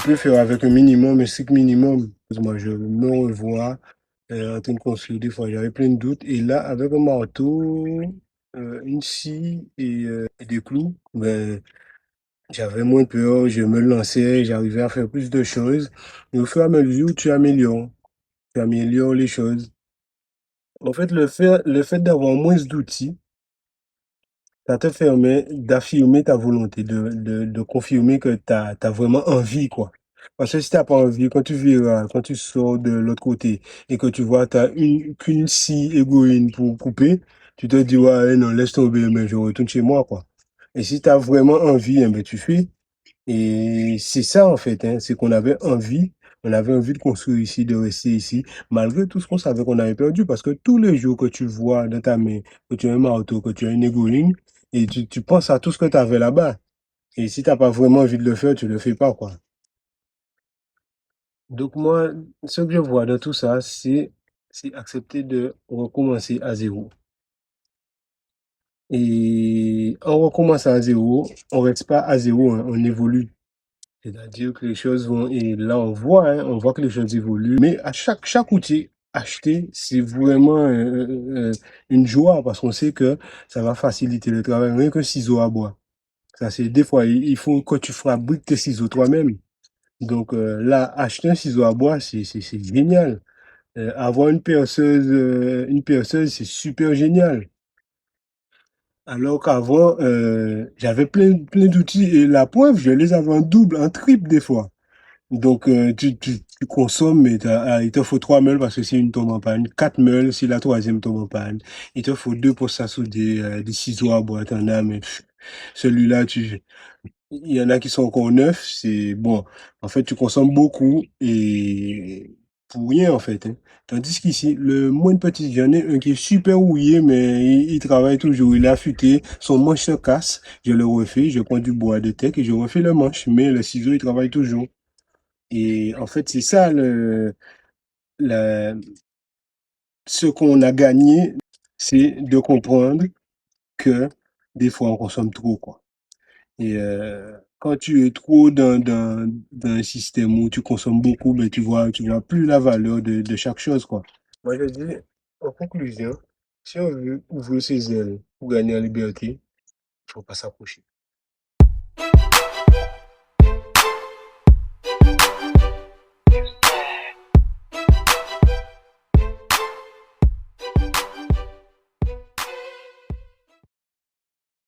peux faire avec un minimum, un strict minimum. Moi, je me revois en train de construire des fois, j'avais plein de doutes. Et là, avec un marteau, une scie et des clous, ben, j'avais moins peur, je me lançais, j'arrivais à faire plus de choses. Et au fur et à mesure, tu améliores les choses. En fait, le fait d'avoir moins d'outils, ça te permet d'affirmer ta volonté, de confirmer que tu as vraiment envie, quoi. Parce que si tu pas envie, quand tu verras, quand tu sors de l'autre côté et que tu vois, tu as qu'une scie égoïne pour couper, tu te dis, ouais, non, laisse tomber, mais je retourne chez moi, quoi. Et si tu as vraiment envie, eh ben, tu fais. Et c'est ça, en fait, hein, c'est qu'on avait envie, on avait envie de construire ici, de rester ici, malgré tout ce qu'on savait qu'on avait perdu, parce que tous les jours que tu vois dans ta main, que tu as un marteau, que tu as une égoïne, et tu penses à tout ce que tu avais là-bas. Et si t'as pas vraiment envie de le faire, tu le fais pas, quoi. Donc moi, ce que je vois dans tout ça, c'est accepter de recommencer à zéro. Et en recommençant à zéro, on reste pas à zéro, hein, on évolue. C'est-à-dire que les choses vont, et là on voit que les choses évoluent, mais à chaque outil acheté, c'est vraiment une joie parce qu'on sait que ça va faciliter le travail, rien que ciseaux à bois. Ça, c'est des fois, il faut que tu fabriques tes ciseaux toi-même. Donc là, acheter un ciseau à bois, c'est génial. Avoir une perceuse, c'est super génial. Alors qu'avant, j'avais plein d'outils et la preuve, je les avais en double, en triple des fois. Donc, tu consommes, mais il te faut 3 meules parce que si une tombe en panne, 4 meules si la troisième tombe en panne. Il te faut deux pour s'assouder, des ciseaux à bois, t'en as, mais celui-là, il y en a qui sont encore neufs, c'est bon. En fait, tu consommes beaucoup et pour rien, en fait, hein. Tandis qu'ici, le moins petit, j'en ai un qui est super rouillé, mais il travaille toujours, il est affûté, son manche se casse, je le refais, je prends du bois de teck et je refais le manche, mais le ciseau, il travaille toujours. Et en fait, c'est ça la- ce qu'on a gagné, c'est de comprendre que des fois on consomme trop, quoi. Et quand tu es trop dans un système où tu consommes beaucoup, ben tu vois plus la valeur de chaque chose, quoi. Moi, je dis, en conclusion, si on veut ouvrir ses ailes pour gagner en liberté, il faut pas s'approcher.